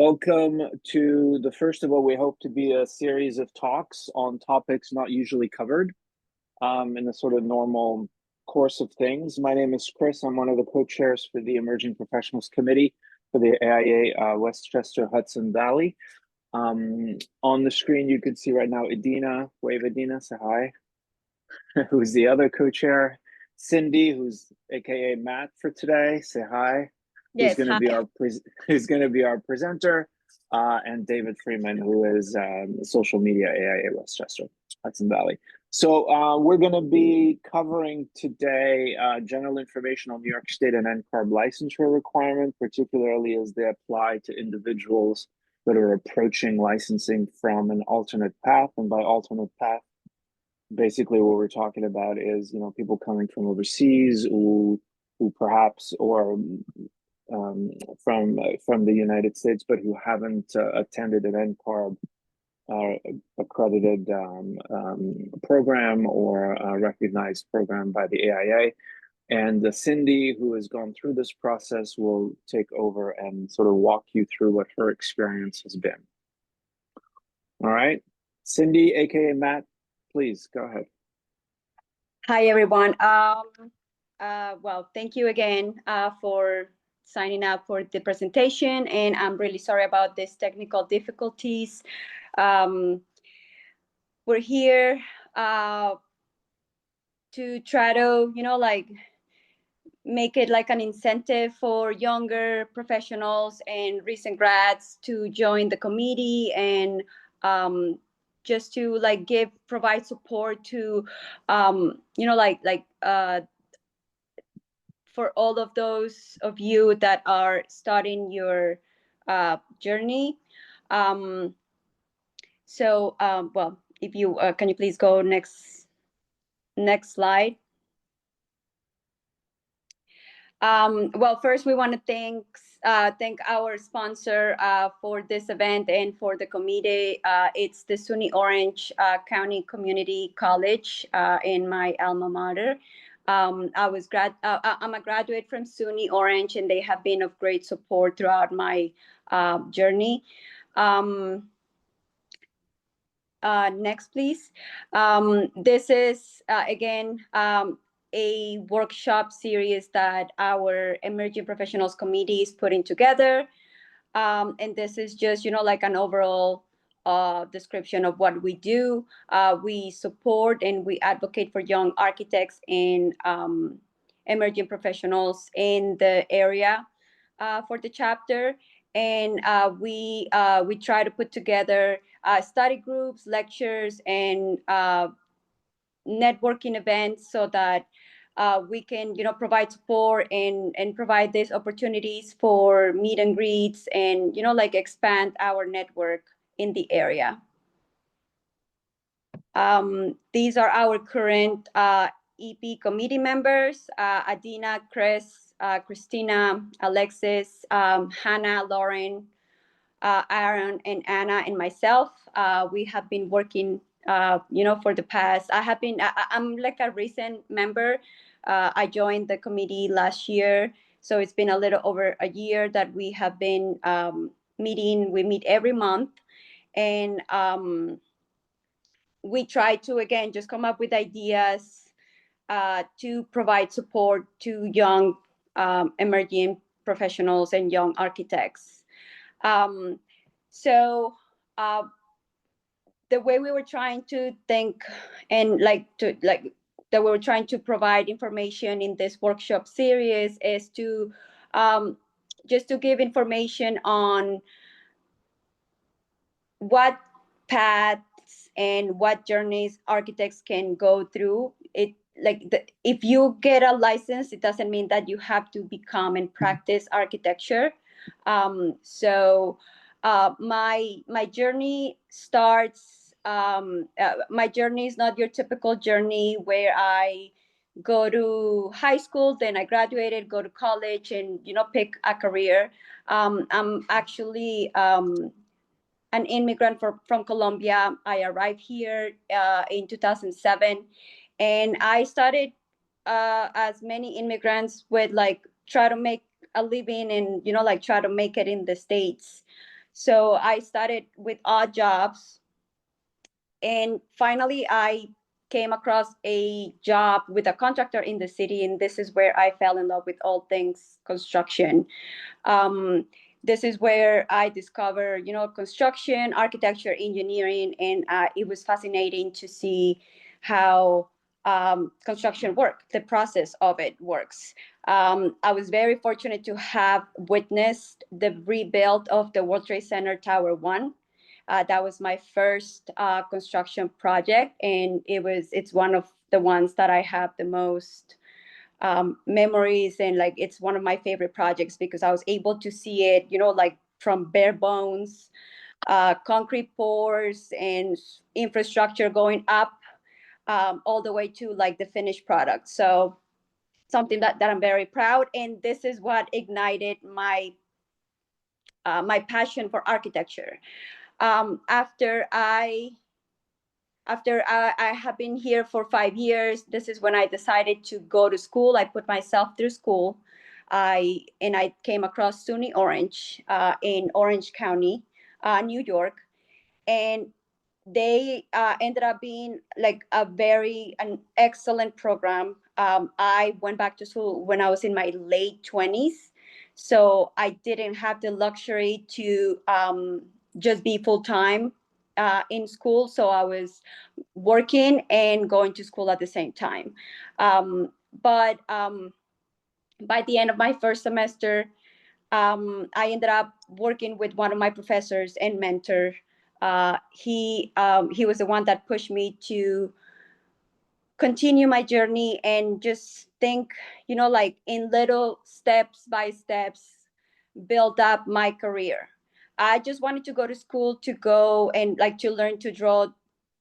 Welcome to the first of what we hope to be a series of talks on topics not usually covered in the sort of normal course of things. My name is Chris. I'm one of the co-chairs for the Emerging Professionals Committee for the AIA Westchester Hudson Valley. On the screen, you can see right now Adina. Wave, Adina, say hi. Who's the other co-chair? Cindy, who's AKA Matt for today, say hi. Yes, who's going to be our presenter, and David Freeman, who is social media AIA Westchester Hudson Valley. So we're going to be covering today general information on New York State and NCARB licensure requirement, particularly as they apply to individuals that are approaching licensing from an alternate path. And by alternate path, basically what we're talking about is, you know, people coming from overseas who perhaps or from the United States, but who haven't attended an NCARB accredited program or a recognized program by the AIA. And Cindy, who has gone through this process, will take over and sort of walk you through what her experience has been. All right, Cindy, aka Matt, please go ahead. Hi, everyone. Well, thank you again for signing up for the presentation, and I'm really sorry about these technical difficulties. We're here to try to, you know, like make it like an incentive for younger professionals and recent grads to join the committee and just to like provide support to, you know, for all of those of you that are starting your journey. Well, if you can you please go next slide. Well, first we want to thank our sponsor for this event and for the committee. It's the SUNY Orange County Community College in my alma mater. I'm a graduate from SUNY Orange, and they have been of great support throughout my journey. Next, please. This is, again, a workshop series that our Emerging Professionals Committee is putting together. And this is just, you know, like an overall description of what we do. We support and we advocate for young architects and emerging professionals in the area for the chapter. And we try to put together study groups, lectures, and networking events so that we can, you know, provide support and provide these opportunities for meet and greets and, you know, like expand our network in the area. These are our current EP committee members: Adina, Chris, Christina, Alexis, Hannah, Lauren, Aaron, and Anna, and myself. We have been working, you know, for the past. I'm like a recent member. I joined the committee last year, so it's been a little over a year that we have been meeting. We meet every month, and we try to, again, just come up with ideas to provide support to young emerging professionals and young architects. So the way we were trying to think and that we were trying to provide information in this workshop series is to just to give information on what paths and what journeys architects can go through. If you get a license, it doesn't mean that you have to become and practice architecture. So my journey starts. My journey is not your typical journey where I go to high school, then I graduated, go to college, and, you know, pick a career. I'm actually an immigrant from Colombia. I arrived here in 2007, and I started as many immigrants with like try to make a living and, you know, like try to make it in the States. So I started with odd jobs, and finally I came across a job with a contractor in the city, and this is where I fell in love with all things construction. Um, this is where I discovered, construction, architecture, engineering, and it was fascinating to see how construction work, the process of it works. I was very fortunate to have witnessed the rebuild of the World Trade Center Tower 1. That was my first construction project, and it's one of the ones that I have the most memories, and like it's one of my favorite projects because I was able to see it, like from bare bones, concrete pours and infrastructure going up, all the way to like the finished product. So something that I'm very proud, and this is what ignited my passion for architecture. After I have been here for 5 years, this is when I decided to go to school. I put myself through school. I came across SUNY Orange in Orange County, New York, and they ended up being like an excellent program. I went back to school when I was in my late 20s, so I didn't have the luxury to just be full time in school. So I was working and going to school at the same time. But by the end of my first semester, I ended up working with one of my professors and mentor. He was the one that pushed me to continue my journey and just think, like in little steps by steps, build up my career. I just wanted to go to school to go and like to learn to draw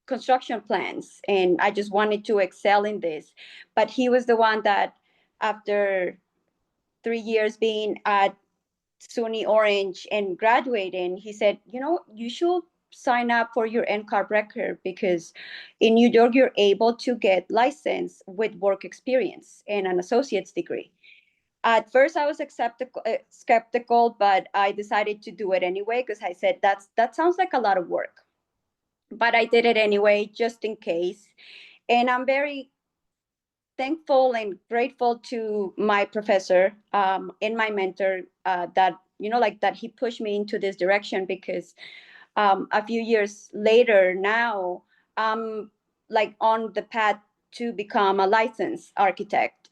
construction plans, and I just wanted to excel in this. But he was the one that, after 3 years being at SUNY Orange and graduating, he said, you should sign up for your NCARB record, because in New York, you're able to get licensed with work experience and an associate's degree. At first, I was skeptical, but I decided to do it anyway because I said that sounds like a lot of work. But I did it anyway, just in case. And I'm very thankful and grateful to my professor and my mentor, that like that he pushed me into this direction, because a few years later now I'm like on the path to become a licensed architect.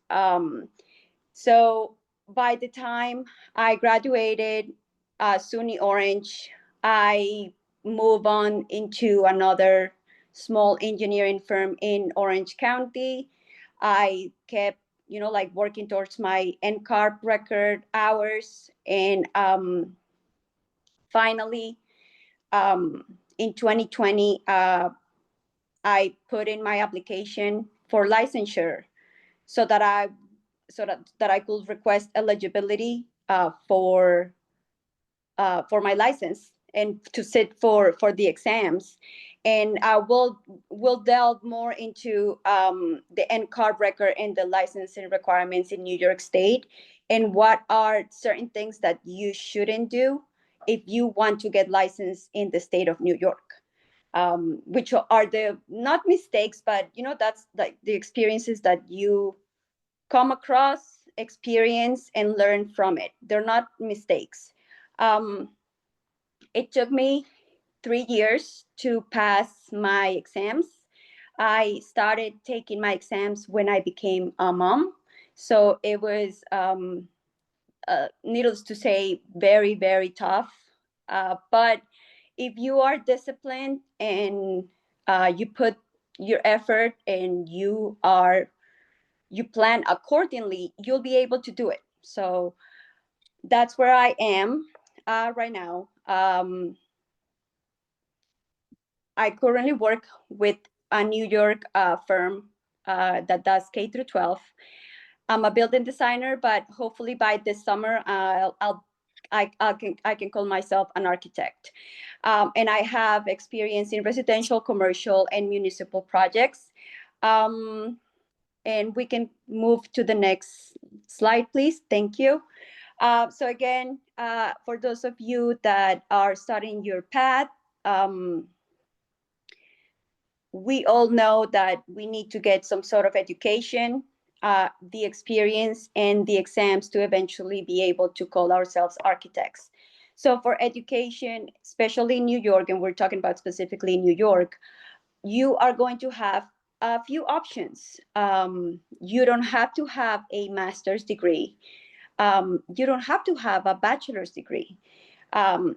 So by the time I graduated SUNY Orange, I moved on into another small engineering firm in Orange County. I kept, like working towards my NCARB record hours. And finally, in 2020, I put in my application for licensure so that I could request eligibility for my license and to sit for the exams. And we'll delve more into the NCARB record and the licensing requirements in New York State, and what are certain things that you shouldn't do if you want to get licensed in the state of New York. Which are the not mistakes, but that's like the experiences that you come across, experience, and learn from it. They're not mistakes. It took me 3 years to pass my exams. I started taking my exams when I became a mom. So it was, needless to say, very, very tough. But if you are disciplined and you put your effort and you plan accordingly, you'll be able to do it. So that's where I am right now. I currently work with a New York firm that does K through 12. I'm a building designer, but hopefully by this summer, I can call myself an architect. And I have experience in residential, commercial, and municipal projects. And we can move to the next slide, please. Thank you. So again, for those of you that are starting your path, we all know that we need to get some sort of education, the experience, and the exams to eventually be able to call ourselves architects. So for education, especially in New York, and we're talking about specifically New York, you are going to have a few options. You don't have to have a master's degree. You don't have to have a bachelor's degree. I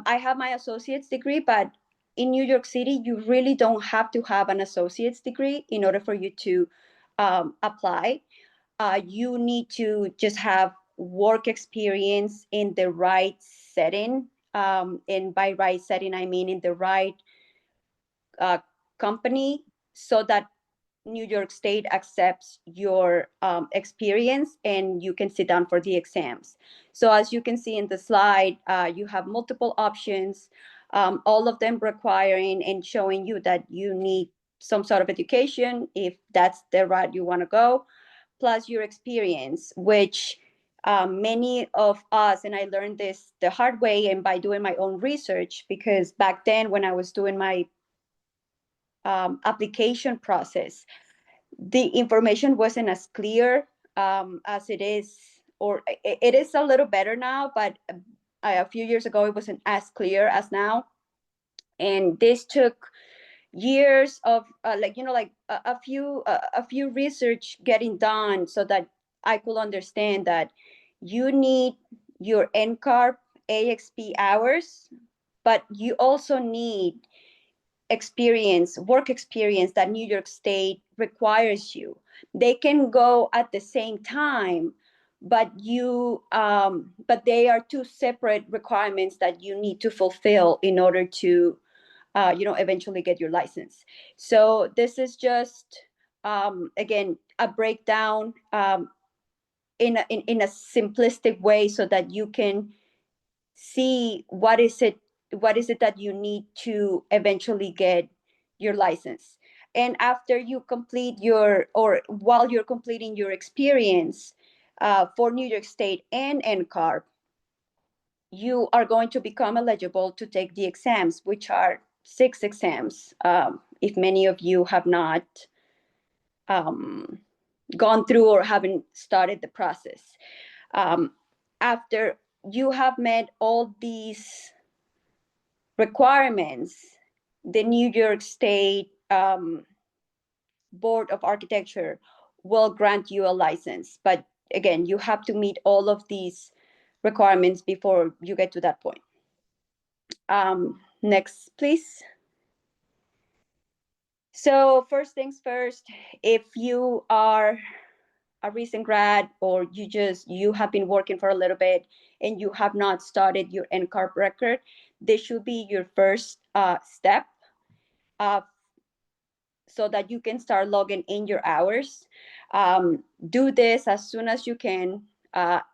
have my associate's degree, but in New York City, you really don't have to have an associate's degree in order for you to apply. You need to just have work experience in the right setting. And by right setting, I mean in the right company, so that New York State accepts your experience and you can sit down for the exams. So as you can see in the slide, you have multiple options, all of them requiring and showing you that you need some sort of education if that's the route you want to go, plus your experience, which many of us, and I learned this the hard way and by doing my own research, because back then when I was doing my application process, the information wasn't as clear as it is, or it is a little better now, but a few years ago it wasn't as clear as now. And this took years of a few research getting done so that I could understand that you need your NCARB AXP hours, but you also need work experience that New York State requires you. They can go at the same time, but they are two separate requirements that you need to fulfill in order to eventually get your license. So this is just again a breakdown in a simplistic way so that you can see what is it that you need to eventually get your license. And after you complete or while you're completing your experience for New York State and NCARB, you are going to become eligible to take the exams, which are 6 exams, if many of you have not gone through or haven't started the process. After you have met all these requirements, the New York State Board of Architecture will grant you a license. But again, you have to meet all of these requirements before you get to that point. Next, please. So first things first, if you are a recent grad or you have been working for a little bit and you have not started your NCARB record, this should be your first step so that you can start logging in your hours. Do this as soon as you can,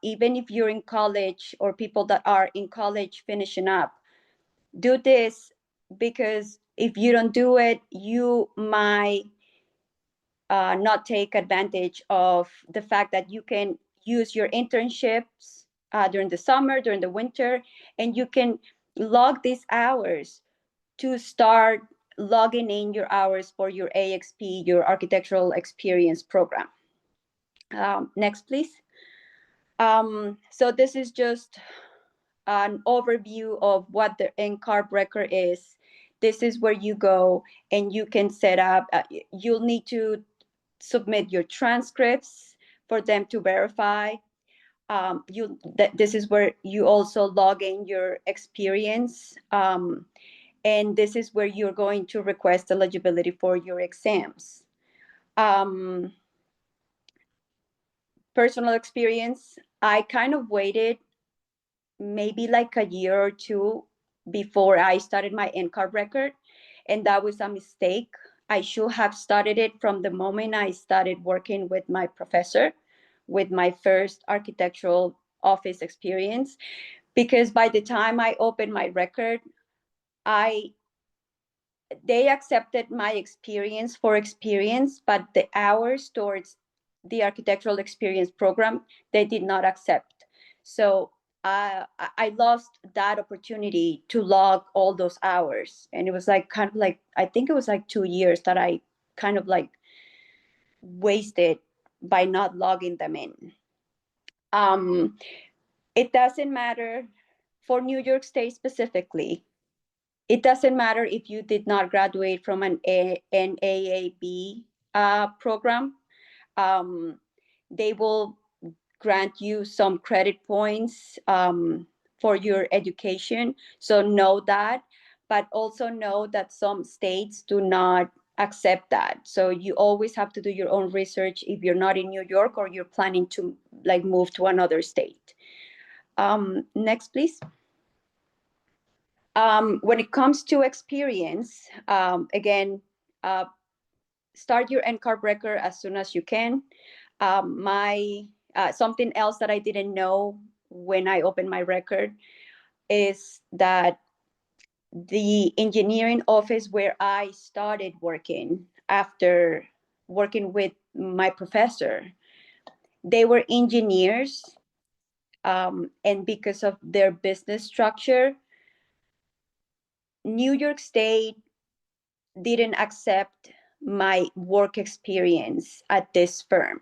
even if you're in college or people that are in college finishing up. Do this because if you don't do it, you might not take advantage of the fact that you can use your internships during the summer, during the winter, and you can log these hours to start logging in your hours for your AXP, your Architectural Experience Program. Next, please. So this is just an overview of what the NCARB record is. This is where you go and you can set up, you'll need to submit your transcripts for them to verify. This is where you also log in your experience. And this is where you're going to request eligibility for your exams. Personal experience, I kind of waited maybe like a year or two before I started my NCARB record, and that was a mistake. I should have started it from the moment I started working with my professor, with my first architectural office experience, because by the time I opened my record, they accepted my experience for experience, but the hours towards the architectural experience program, they did not accept. So I lost that opportunity to log all those hours. And it was like kind of like, I think it was like 2 years that I kind of like wasted by not logging them in. It doesn't matter for New York State specifically. It doesn't matter if you did not graduate from an NAAB program. They will grant you some credit points for your education. So know that, but also know that some states do not accept that. So you always have to do your own research if you're not in New York or you're planning to like move to another state. Next, please. When it comes to experience, again, start your NCARB record as soon as you can. Something else that I didn't know when I opened my record is that the engineering office where I started working after working with my professor, they were engineers. And because of their business structure, New York State didn't accept my work experience at this firm.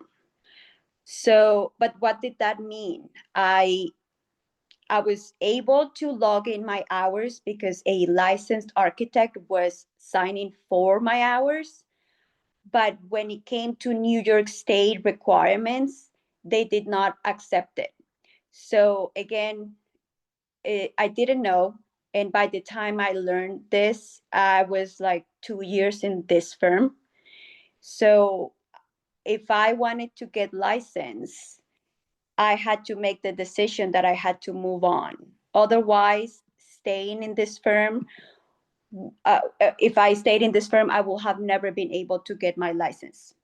So, but what did that mean? I was able to log in my hours because a licensed architect was signing for my hours. But when it came to New York State requirements, they did not accept it. So again, I didn't know. And by the time I learned this, I was like 2 years in this firm. So if I wanted to get licensed, I had to make the decision that I had to move on. Otherwise, staying in this firm, if I stayed in this firm, I will have never been able to get my license.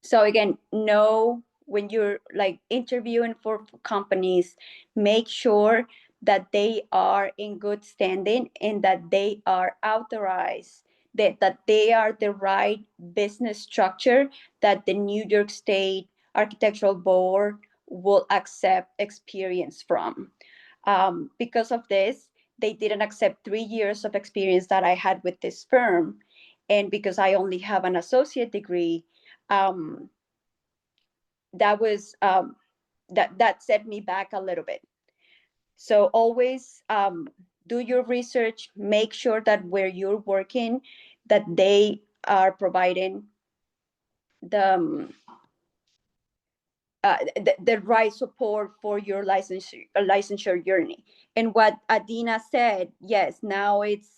So again, know when you're like interviewing for companies, make sure that they are in good standing and that they are authorized, that they are the right business structure that the New York State Architectural Board will accept experience from. Because of this, they didn't accept 3 years of experience that I had with this firm. And because I only have an associate degree, that was that set me back a little bit. So always do your research, make sure that where you're working, that they are providing the the right support for your licensure journey. And what Adina said, yes, now it's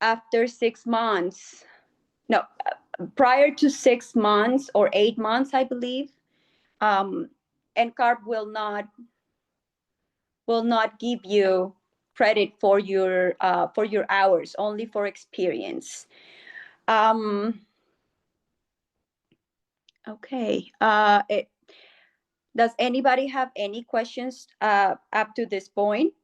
after 6 months. No, prior to 6 months or 8 months, I believe, NCARB will not give you credit for your hours, only for experience. Okay. Does anybody have any questions up to this point?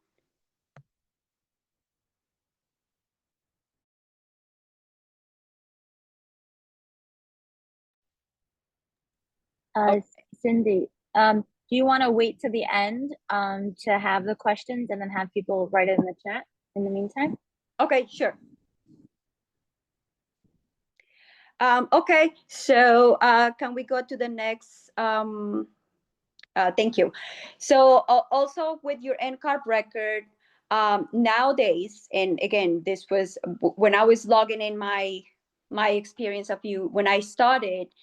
Cindy, do you want to wait to the end to have the questions and then have people write it in the chat in the meantime? Okay, sure. Okay, so can we go to the next? Thank you. So also with your NCARB record, nowadays, and again, this was when I was logging in my experience of you when I started.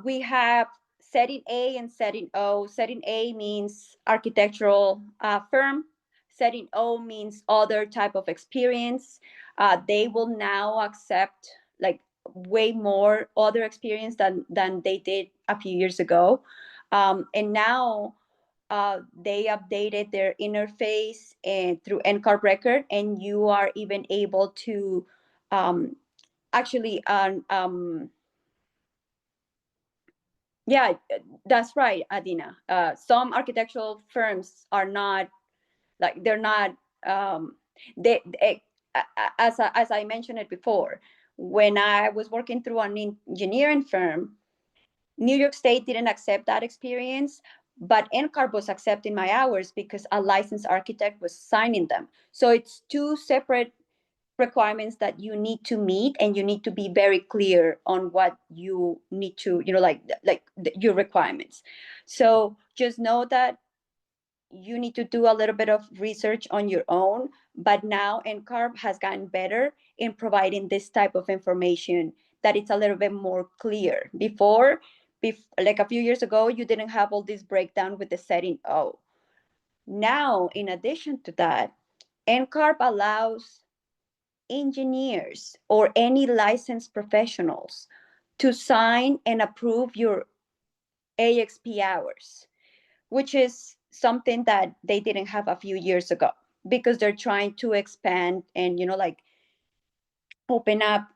We have setting A and setting O. Setting A means architectural firm. Setting O means other type of experience. They will now accept like way more other experience than they did a few years ago. And now they updated their interface and through NCARB record, and you are even able to actually yeah, that's right, Adina. Some architectural firms are not like they're not. They as I mentioned it before, when I was working through an engineering firm, New York State didn't accept that experience, but NCARB was accepting my hours because a licensed architect was signing them. So it's two separate requirements that you need to meet, and you need to be very clear on what you need to, your requirements. So just know that you need to do a little bit of research on your own, but now NCARB has gotten better in providing this type of information that it's a little bit more clear. Before, like a few years ago, you didn't have all this breakdown with the setting O. Now, in addition to that, NCARB allows engineers or any licensed professionals to sign and approve your AXP hours, which is something that they didn't have a few years ago, because they're trying to expand and open up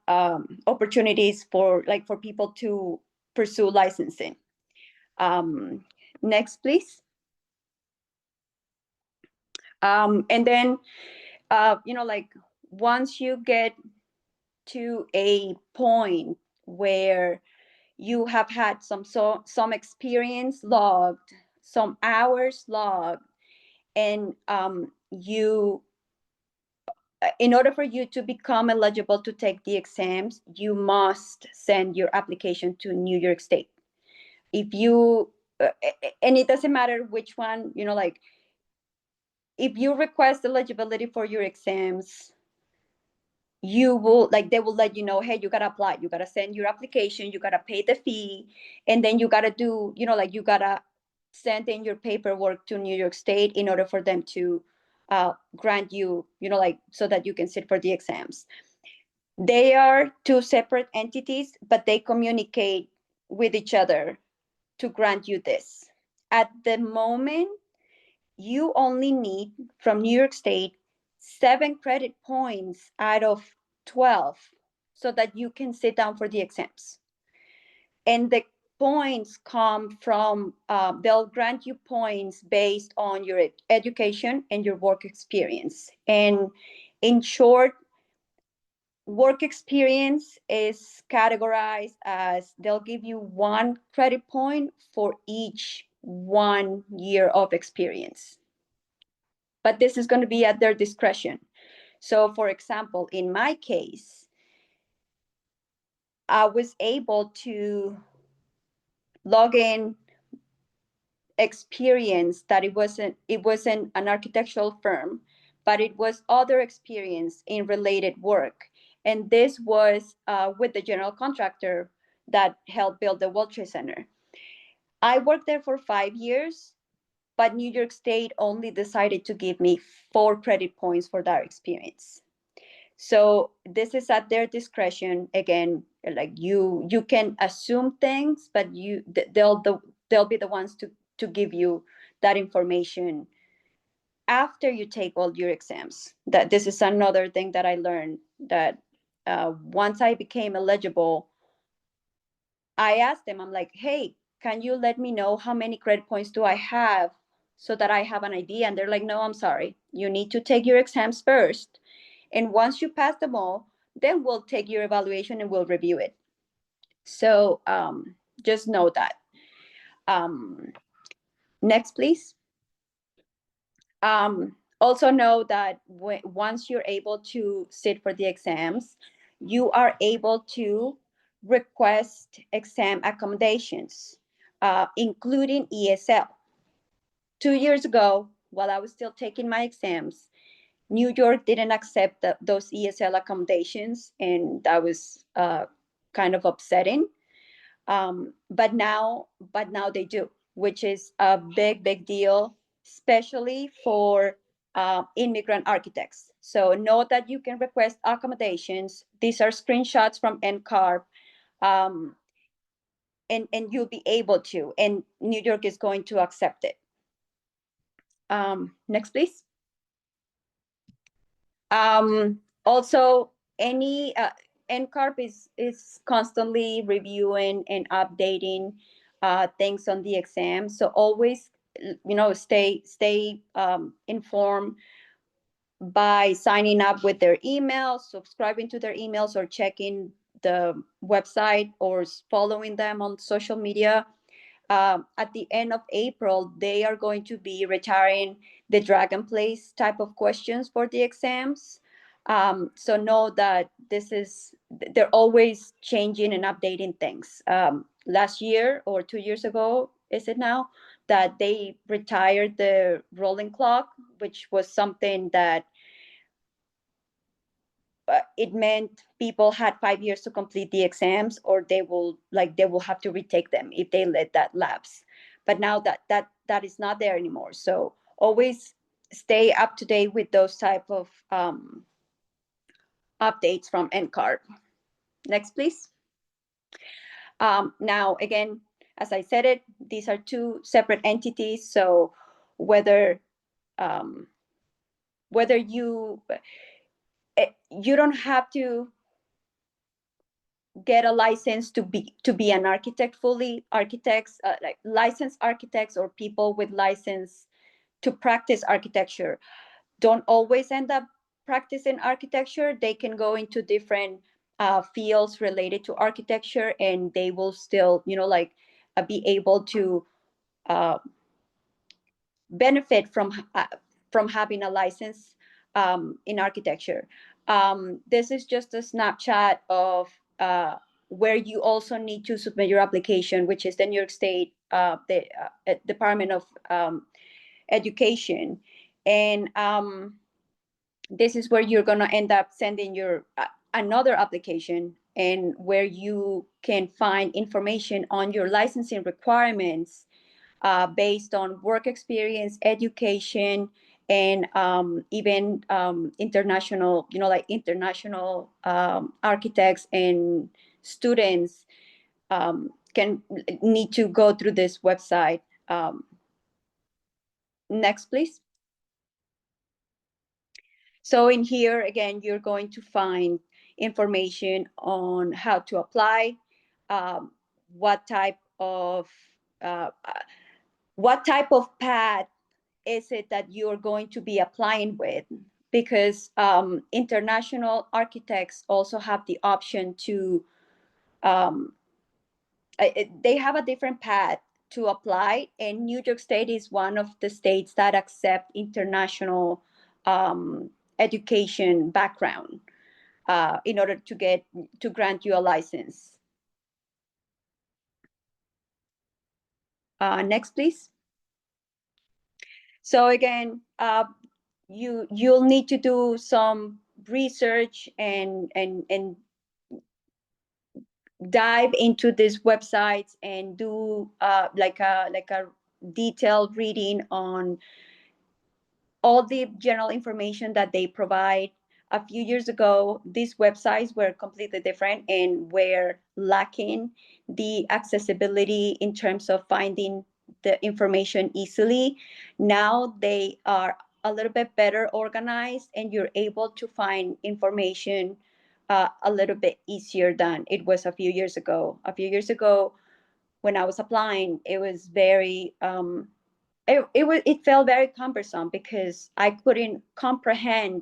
opportunities for people to pursue licensing. Next, please. And then once you get to a point where you have had some experience logged, some hours logged, and in order for you to become eligible to take the exams, you must send your application to New York State. If you, and it doesn't matter which one, if you request eligibility for your exams, you will, they will let you know, hey, you gotta apply, you gotta send your application, you gotta pay the fee, and then you gotta do, you gotta send in your paperwork to New York State in order for them to grant you, so that you can sit for the exams. They are two separate entities, but they communicate with each other to grant you this. At the moment, you only need from New York State 7 credit points out of 12 so that you can sit down for the exams. And the points come from, they'll grant you points based on your education and your work experience. And in short, work experience is categorized as they'll give you 1 credit point for each 1 year of experience. But this is going to be at their discretion. So for example, in my case, I was able to log in experience that it wasn't an architectural firm, but it was other experience in related work. And this was with the general contractor that helped build the World Trade Center. I worked there for 5 years, but New York State only decided to give me 4 credit points for that experience. So this is at their discretion. Again, you can assume things, but they'll be the ones to give you that information after you take all your exams. That this is another thing that I learned, that once I became eligible, I asked them, I'm like, hey, can you let me know how many credit points do I have so that I have an idea? And they're like, no, I'm sorry. You need to take your exams first. And once you pass them all, then we'll take your evaluation and we'll review it. So just know that. Next, please. Also know that once you're able to sit for the exams, you are able to request exam accommodations, including ESL. 2 years ago, while I was still taking my exams, New York didn't accept those ESL accommodations, and that was kind of upsetting. But now they do, which is a big deal, especially for immigrant architects. So know that you can request accommodations. These are screenshots from NCARB, and you'll be able to, and New York is going to accept it. Next, please. Also, any NCARB is constantly reviewing and updating things on the exam. So always, stay informed by signing up with their emails, subscribing to their emails, or checking the website or following them on social media. At the end of April, they are going to be retiring the drag and place type of questions for the exams. So know that they're always changing and updating things. Last year or 2 years ago, is it now, that they retired the rolling clock, which was something that it meant people had 5 years to complete the exams, or they will have to retake them if they let that lapse. But now that is not there anymore. So always stay up to date with those type of updates from NCARB. Next, please. Now, again, as I said it, these are two separate entities. So whether you don't have to get a license to be an architect fully. Architects, like licensed architects or people with license to practice architecture, don't always end up practicing architecture. They can go into different fields related to architecture, and they will still, be able to benefit from having a license in architecture. This is just a snapshot of where you also need to submit your application, which is the New York State Department of Education. And this is where you're going to end up sending your another application, and where you can find information on your licensing requirements based on work experience, education, and even international, international architects and students can need to go through this website. Next, please. So in here, again, you're going to find information on how to apply, what type of path is it that you're going to be applying with, because international architects also have the option to, they have a different path to apply, and New York State is one of the states that accept international education background in order to grant you a license. Next, please. So again, you'll need to do some research and dive into these websites and do like a detailed reading on all the general information that they provide. A few years ago, these websites were completely different and were lacking the accessibility in terms of finding the information easily. Now they are a little bit better organized, and you're able to find information a little bit easier than it was a few years ago. A few years ago, when I was applying, it was very it felt very cumbersome because I couldn't comprehend.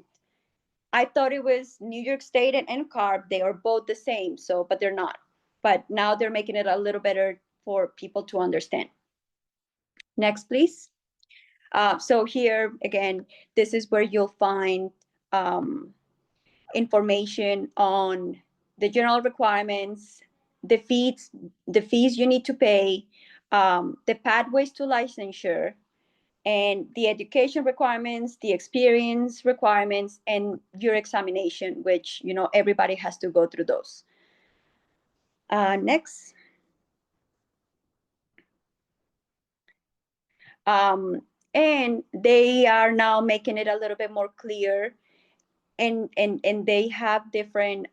I thought it was New York State and NCARB. They are both the same, but they're not. But now they're making it a little better for people to understand. Next, please. So here, again, this is where you'll find information on the general requirements, the fees you need to pay, the pathways to licensure, and the education requirements, the experience requirements, and your examination, which, everybody has to go through those. Next. And they are now making it a little bit more clear, and they have different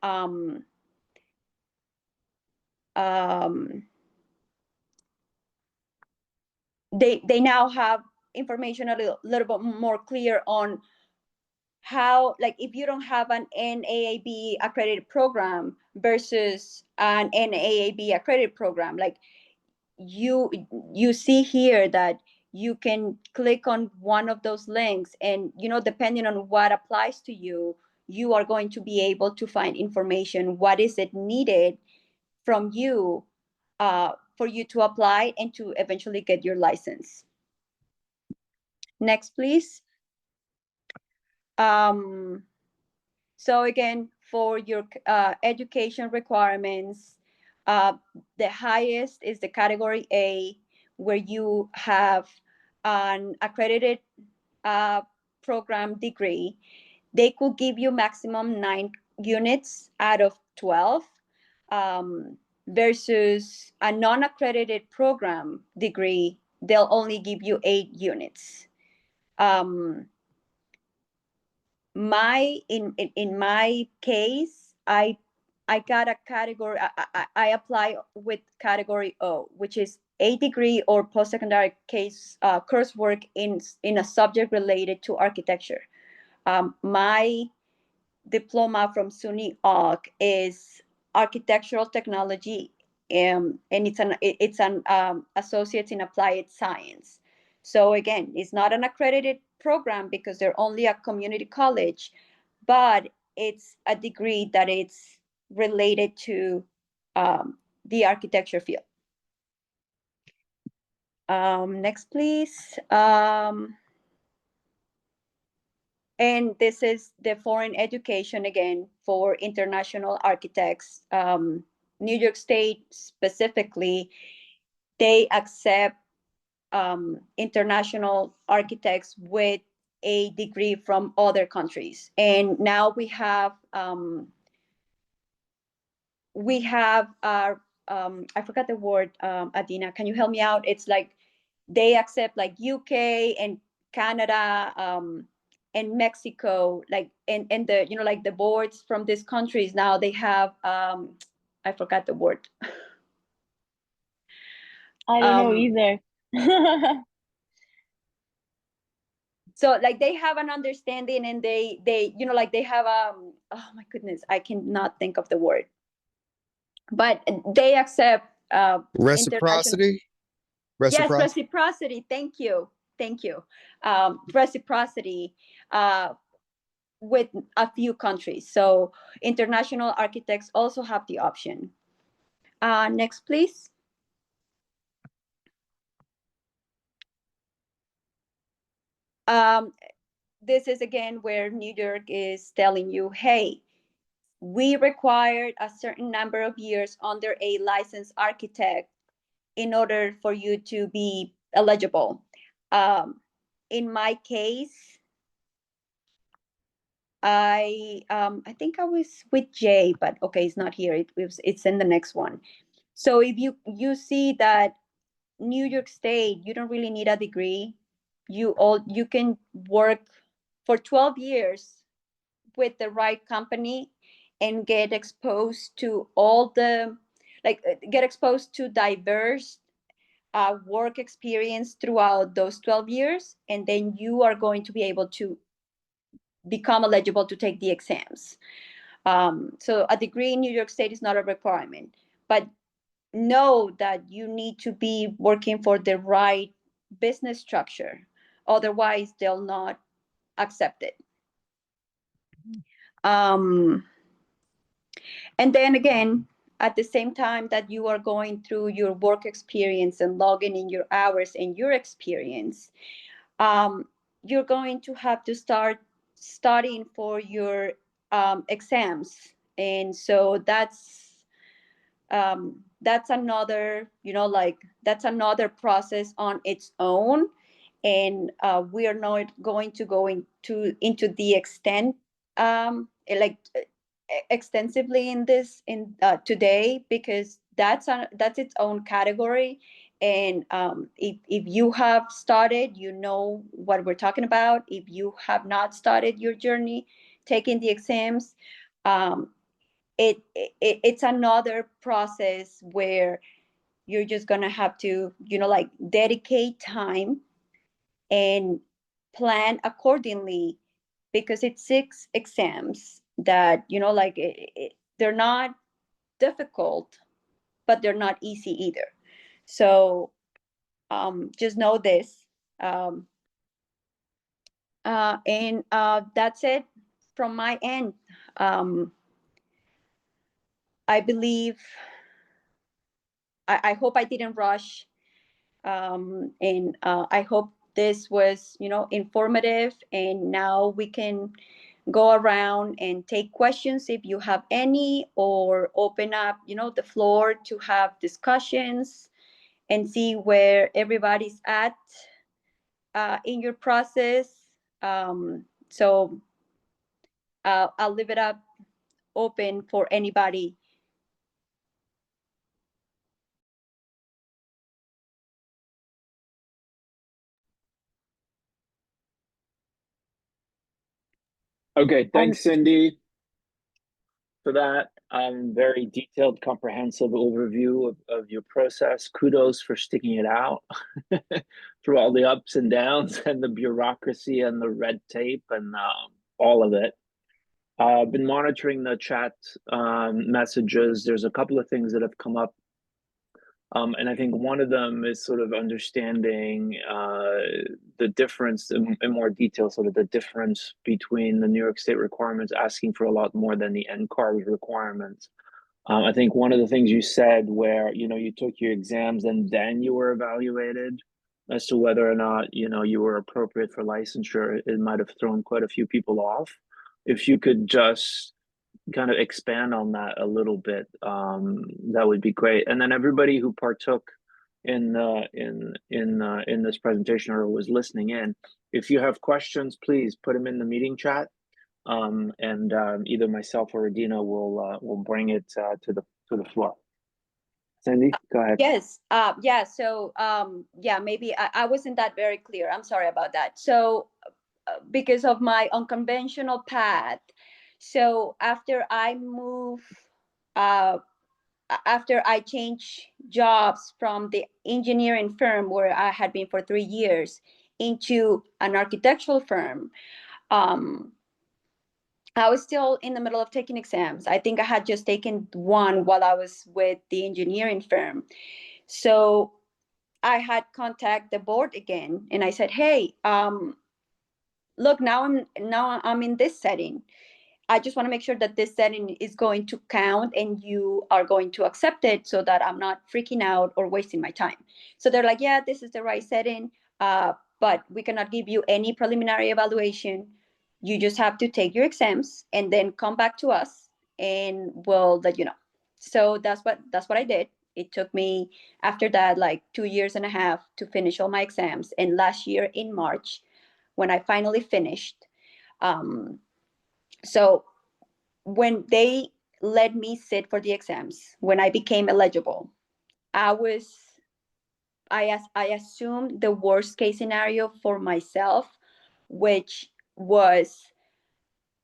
they now have information a little bit more clear on how, like, if you don't have an NAAB accredited program versus an NAAB accredited program, like you see here that you can click on one of those links, and depending on what applies to you, you are going to be able to find information. What is it needed from you for you to apply and to eventually get your license? Next, please. So again, for your education requirements, the highest is the category A, where you have an accredited program degree. They could give you maximum 9 units out of 12, versus a non-accredited program degree, they'll only give you 8 units. In my case, I got a category. I apply with category O, which is a degree or post-secondary coursework in a subject related to architecture. My diploma from SUNY AUG is architectural technology, and it's an associates in applied science. So again, it's not an accredited program because they're only a community college, but it's a degree that it's related to the architecture field. Next, please. And this is the foreign education again for international architects. New York State specifically, they accept international architects with a degree from other countries. And now we have our, I forgot the word, Adina, can you help me out? It's like they accept like UK and Canada, and Mexico, like, and the, like the boards from these countries now, they have, I forgot the word. I don't know either. So like they have an understanding, and they like they have, oh my goodness, I cannot think of the word, but they accept Reciprocity? Yes, reciprocity. Thank you. Reciprocity with a few countries. So international architects also have the option. Next, please. This is again where New York is telling you, hey, we required a certain number of years under a licensed architect in order for you to be eligible. In my case, I think I was with Jay, but okay, it's not here. It's in the next one. So if you see that New York State, you don't really need a degree. You can work for 12 years with the right company and get exposed to get exposed to diverse work experience throughout those 12 years, and then you are going to be able to become eligible to take the exams. So a degree in New York State is not a requirement, but know that you need to be working for the right business structure. Otherwise, they'll not accept it. And then again, at the same time that you are going through your work experience and logging in your hours and your experience, you're going to have to start studying for your exams. And so that's another, that's another process on its own. And we are not going to go into the extent, extensively in this today, because that's its own category. And if you have started, you know what we're talking about. If you have not started your journey taking the exams, it's another process where you're just gonna have to dedicate time and plan accordingly, because it's 6 exams that they're not difficult, but they're not easy either. So just know this, And that's it from my end. I believe, I hope I didn't rush. And I hope this was, informative, and now we can go around and take questions if you have any, or open up, the floor to have discussions and see where everybody's at in your process. So I'll leave it up open for anybody. Okay, thanks, Cindy, for that very detailed, comprehensive overview of your process. Kudos for sticking it out through all the ups and downs and the bureaucracy and the red tape and all of it. I've been monitoring the chat messages. There's a couple of things that have come up. And I think one of them is sort of understanding the difference in more detail, sort of the difference between the New York State requirements asking for a lot more than the NCARB requirements. I think one of the things you said where, you took your exams and then you were evaluated as to whether or not, you were appropriate for licensure, it might have thrown quite a few people off. If you could just kind of expand on that a little bit, that would be great. And then everybody who partook in this presentation or was listening in, if you have questions, please put them in the meeting chat, and either myself or Adina will bring it to the floor. Cindy, go ahead. Yes. Yeah. So maybe I wasn't that very clear. I'm sorry about that. So because of my unconventional path, so after I changed jobs from the engineering firm where I had been for 3 years into an architectural firm, I was still in the middle of taking exams. I think I had just taken one while I was with the engineering firm. So I had contacted the board again, and I said, hey, look, now I'm in this setting. I just want to make sure that this setting is going to count and you are going to accept it so that I'm not freaking out or wasting my time. So they're like, yeah, this is the right setting, but we cannot give you any preliminary evaluation. You just have to take your exams and then come back to us and we'll let you know. So that's what I did. It took me after that like 2.5 years to finish all my exams. And last year in March, when I finally finished, so when they let me sit for the exams, when I became eligible, I assumed the worst case scenario for myself, which was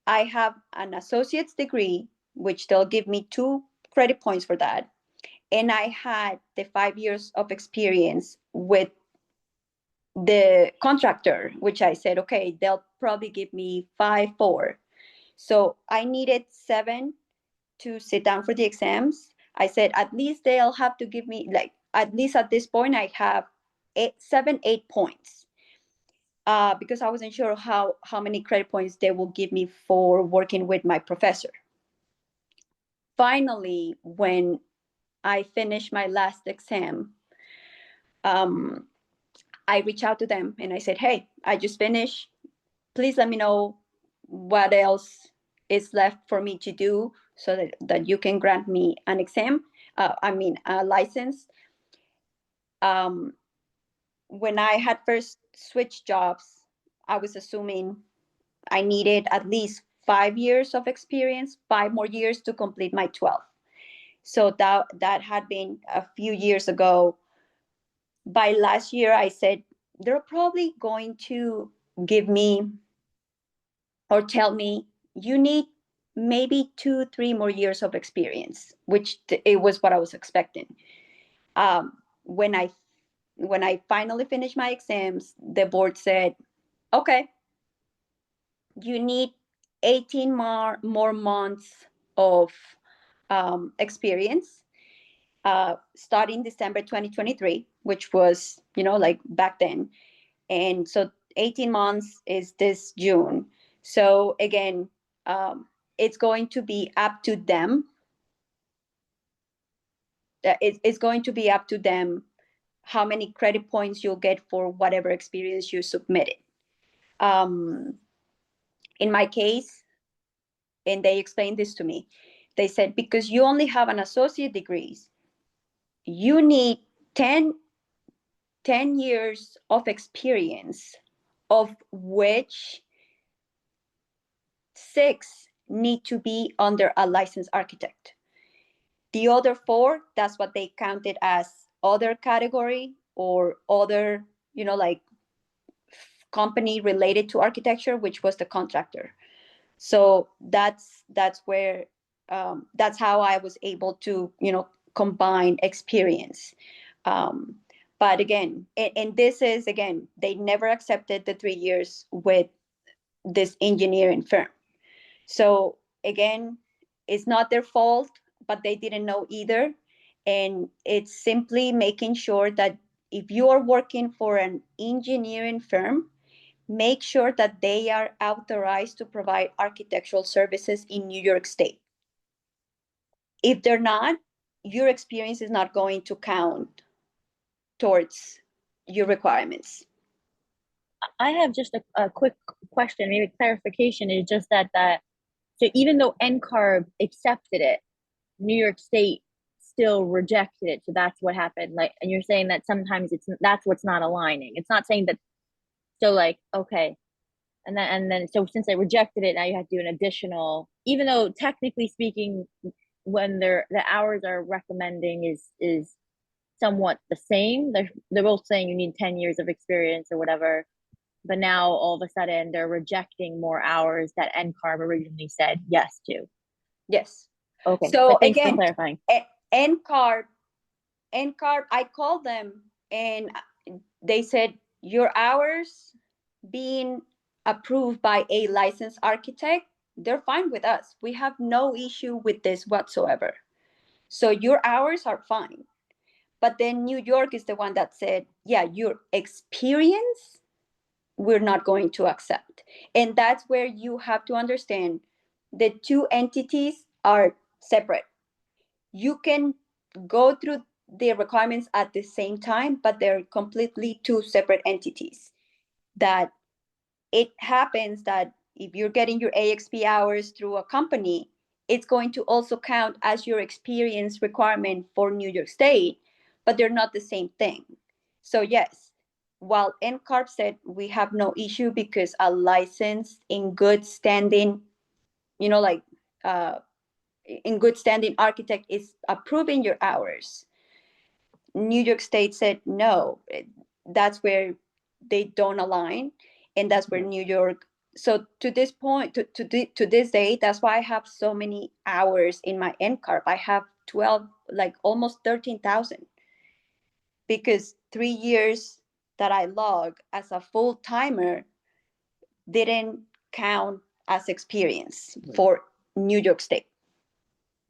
I have an associate's degree, which they'll give me 2 credit points for that. And I had the 5 years of experience with the contractor, which I said, okay, they'll probably give me 5.4. So I needed 7 to sit down for the exams. I said, at least they'll have to give me, like, at least at this point, I have 8 points. Because I wasn't sure how many credit points they will give me for working with my professor. Finally, when I finished my last exam, I reached out to them and I said, hey, I just finished. Please let me know what else is left for me to do so that you can grant me an exam, a license. When I had first switched jobs, I was assuming I needed at least 5 years of experience, 5 more years to complete my 12. So that had been a few years ago. By last year, I said, they're probably going to give me or tell me you need maybe 2-3 more years of experience, which it was what I was expecting. When I finally finished my exams, the board said, okay, you need 18 more months of experience, starting December 2023, which was, like back then. And so 18 months is this June. So again, it's going to be up to them. It's going to be up to them how many credit points you'll get for whatever experience you submitted. In my case, and they explained this to me, they said, because you only have an associate degrees, you need 10 years of experience, of which 6 need to be under a licensed architect. The other 4, that's what they counted as other category or other, like company related to architecture, which was the contractor. So that's where that's how I was able to combine experience. But again, and this is, again, they never accepted the 3 years with this engineering firm. So again, it's not their fault, but they didn't know either. And it's simply making sure that if you are working for an engineering firm, make sure that they are authorized to provide architectural services in New York State. If they're not, your experience is not going to count towards your requirements. I have just a quick question, maybe clarification, is just that so even though NCARB accepted it, New York State still rejected it. So that's what happened. Like, and you're saying that sometimes that's what's not aligning. It's not saying that. So like, okay, and then so since they rejected it, now you have to do an additional, even though technically speaking, when the hours are recommending is somewhat the same. They're both saying you need 10 years of experience or whatever. But now all of a sudden they're rejecting more hours that NCARB originally said yes to. Yes. Okay. So thanks again, for clarifying. NCARB, I called them and they said your hours being approved by a licensed architect, they're fine with us. We have no issue with this whatsoever. So your hours are fine. But then New York is the one that said, yeah, your experience, we're not going to accept. And that's where you have to understand the 2 entities are separate. You can go through the requirements at the same time, but they're completely 2 separate entities. That it happens that if you're getting your AXP hours through a company, it's going to also count as your experience requirement for New York State, but they're not the same thing. So yes, while NCARB said we have no issue because a licensed in good standing, in good standing architect is approving your hours, New York State said no. That's where they don't align, and that's where New York. So to this point, to this day, that's why I have so many hours in my NCARB. I have 12, like almost 13,000, because 3 years that I log as a full timer didn't count as experience for New York State.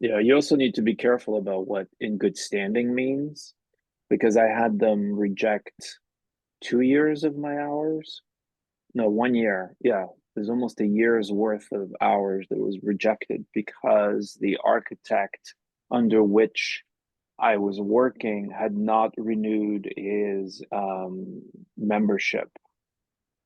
Yeah, you also need to be careful about what in good standing means, because I had them reject 2 years of my hours. No, 1 year. Yeah, there's almost a year's worth of hours that was rejected because the architect under which I was working had not renewed his membership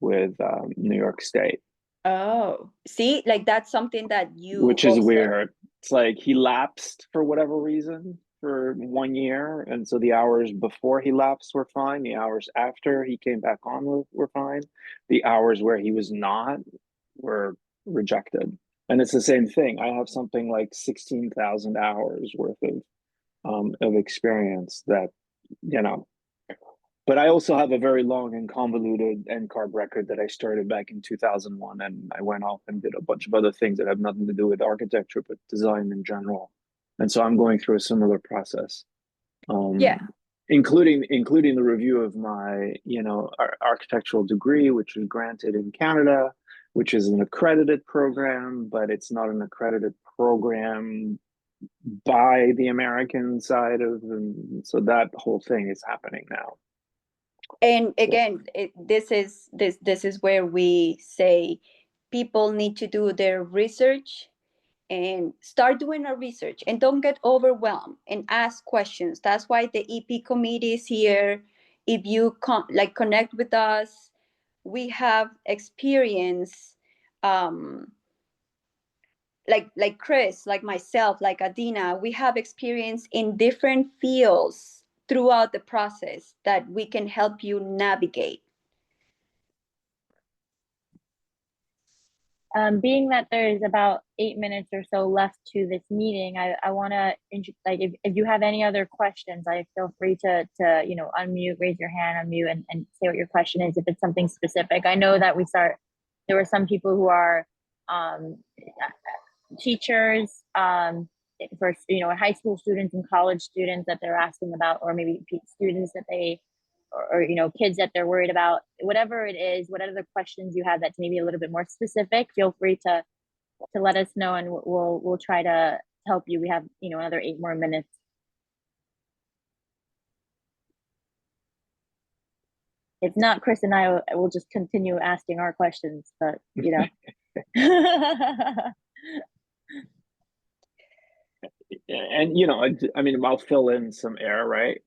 with New York State. Oh, see, like that's something that you Which is also... weird. It's like he lapsed for whatever reason for 1 year, and so the hours before he lapsed were fine. The hours after he came back on were fine. The hours where he was not were rejected. And it's the same thing. I have something like 16,000 hours worth of experience that, but I also have a very long and convoluted NCARB record that I started back in 2001, and I went off and did a bunch of other things that have nothing to do with architecture, but design in general. And so I'm going through a similar process, including the review of my, architectural degree, which was granted in Canada, which is an accredited program, but it's not an accredited program by the American side of, and so that whole thing is happening now. And again, this is where we say people need to do their research and start doing our research, and don't get overwhelmed, and ask questions. That's why the EP committee is here. If you connect with us, we have experience, like Chris, like myself, like Adina, we have experience in different fields throughout the process that we can help you navigate. Being that there is about 8 minutes or so left to this meeting, I want to, like, if you have any other questions, I feel free to unmute, raise your hand, unmute, and say what your question is if it's something specific. I know that there were some people who are teachers, for high school students and college students that they're asking about, or maybe students that they or kids that they're worried about. Whatever it is, whatever the questions you have that's maybe a little bit more specific, feel free to let us know, and we'll try to help you. We have another 8 more minutes. If not, Chris and I will just continue asking our questions, but And I mean, I'll fill in some air, right?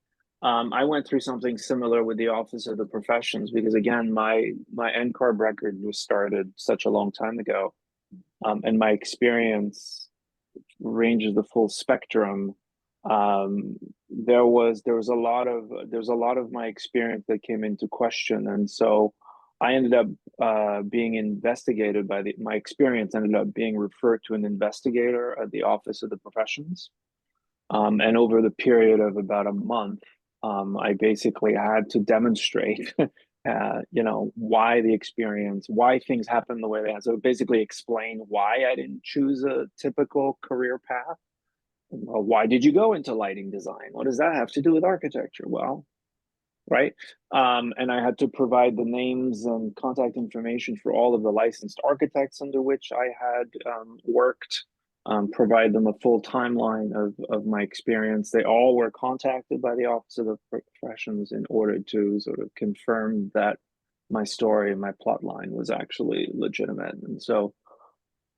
I went through something similar with the Office of the Professions, because again, my NCARB record was started such a long time ago, and my experience ranges the full spectrum. There was a lot of my experience that came into question, and so I ended up being investigated by my experience ended up being referred to an investigator at the Office of the Professions. And over the period of about a month, I basically had to demonstrate, why the experience, why things happened the way they had. So basically explain why I didn't choose a typical career path. Well, why did you go into lighting design? What does that have to do with architecture? Well, right. And I had to provide the names and contact information for all of the licensed architects under which I had worked, provide them a full timeline of my experience. They all were contacted by the Office of the Professions in order to sort of confirm that my story and my plot line was actually legitimate. And so,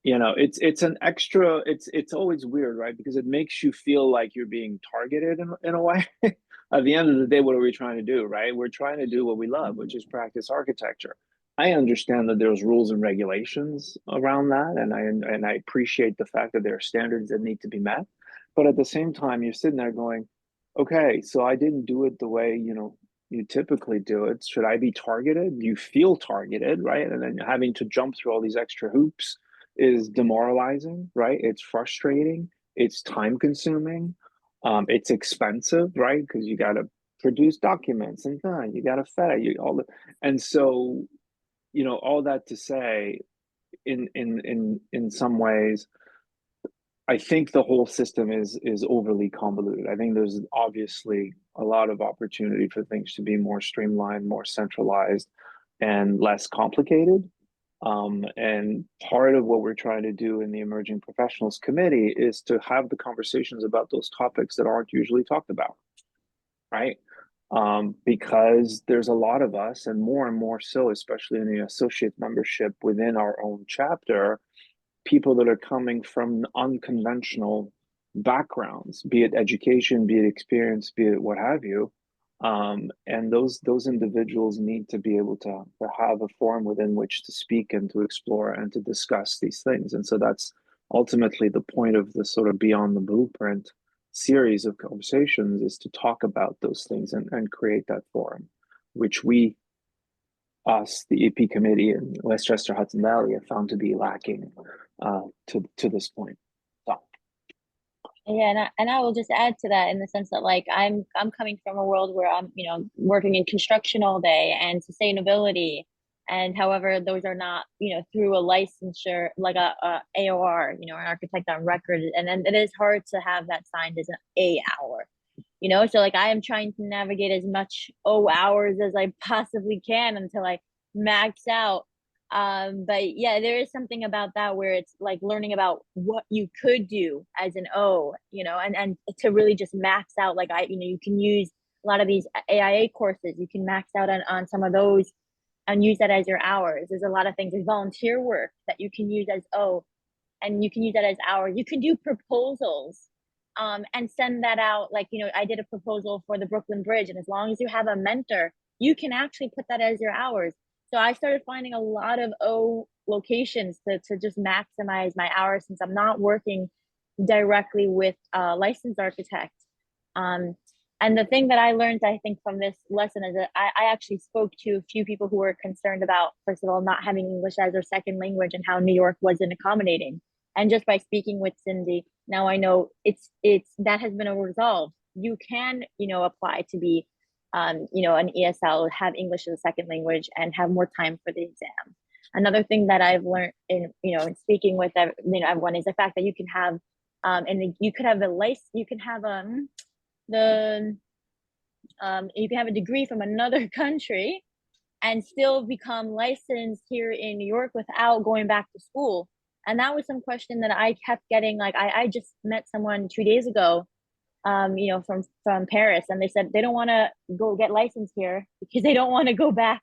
it's an extra, it's always weird, right? Because it makes you feel like you're being targeted in a way. At the end of the day, what are we trying to do, right? We're trying to do what we love, which is practice architecture. I understand that there's rules and regulations around that, and I appreciate the fact that there are standards that need to be met. But at the same time, you're sitting there going, okay, so I didn't do it the way, you typically do it. Should I be targeted? You feel targeted, right? And then having to jump through all these extra hoops is demoralizing, right? It's frustrating. It's time consuming. It's expensive, right? Because you got to produce documents and you got to FedEx and so, all that to say, in some ways, I think the whole system is overly convoluted. I think there's obviously a lot of opportunity for things to be more streamlined, more centralized, and less complicated. And part of what we're trying to do in the Emerging Professionals Committee is to have the conversations about those topics that aren't usually talked about, right? Because there's a lot of us, and more so, especially in the associate membership within our own chapter, people that are coming from unconventional backgrounds, be it education, be it experience, be it what have you. And those individuals need to be able to have a forum within which to speak and to explore and to discuss these things. And so that's ultimately the point of the sort of Beyond the Blueprint series of conversations, is to talk about those things and create that forum, which us, the EP committee in Westchester Hudson Valley, have found to be lacking to this point. So. Yeah, and I will just add to that in the sense that, like, I'm coming from a world where I'm working in construction all day and sustainability, and however those are not through a licensure like a AOR, an architect on record, and then it is hard to have that signed as an AOR. So like I am trying to navigate as much hours as I possibly can until I max out. But yeah, there is something about that where it's like learning about what you could do as an O, and to really just max out. Like you can use a lot of these AIA courses, you can max out on some of those and use that as your hours. There's a lot of things, there's volunteer work that you can use as and you can use that as hours. You can do proposals and send that out. Like, you know, I did a proposal for the Brooklyn Bridge, and as long as you have a mentor, you can actually put that as your hours. So I started finding a lot of locations to just maximize my hours, since I'm not working directly with a licensed architect. And the thing that I learned, I think, from this lesson is that I actually spoke to a few people who were concerned about, first of all, not having English as their second language and how New York wasn't accommodating. And just by speaking with Cindy, now I know it's that has been resolved. You can, you know, apply to be, you know, an ESL, have English as a second language, and have more time for the exam. Another thing that I've learned in, you know, in speaking with, you know, everyone, is the fact that you can have, and you could have you can have you can have a degree from another country and still become licensed here in New York without going back to school. And that was some question that I kept getting. Like, I just met someone 2 days ago, you know, from Paris, and they said they don't want to go get licensed here because they don't want to go back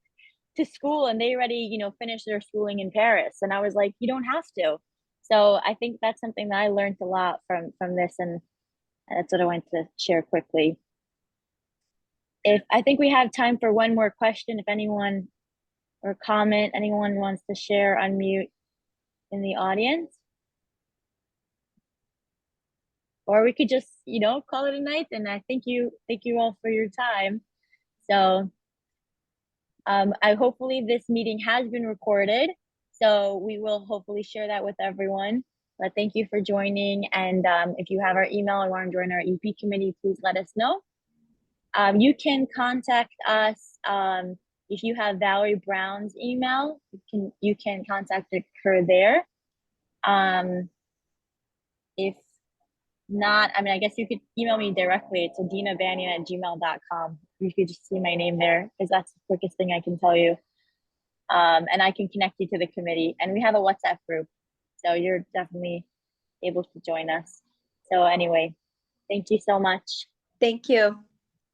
to school, and they already, you know, finished their schooling in Paris. And I was like, you don't have to. So I think that's something that I learned a lot from this, and that's what I wanted to share quickly. I think we have time for one more question, if anyone, or comment, anyone wants to share, unmute in the audience. Or we could just, you know, call it a night. And I thank you all for your time. So hopefully this meeting has been recorded, so we will hopefully share that with everyone. But thank you for joining. And if you have our email or want to join our EP committee, please let us know. You can contact us if you have Valerie Brown's email. You can contact her there. If not, I mean, I guess you could email me directly. It's adinabanian@gmail.com. You could just see my name there, because that's the quickest thing I can tell you. And I can connect you to the committee. And we have a WhatsApp group, so you're definitely able to join us. So anyway, thank you so much. Thank you.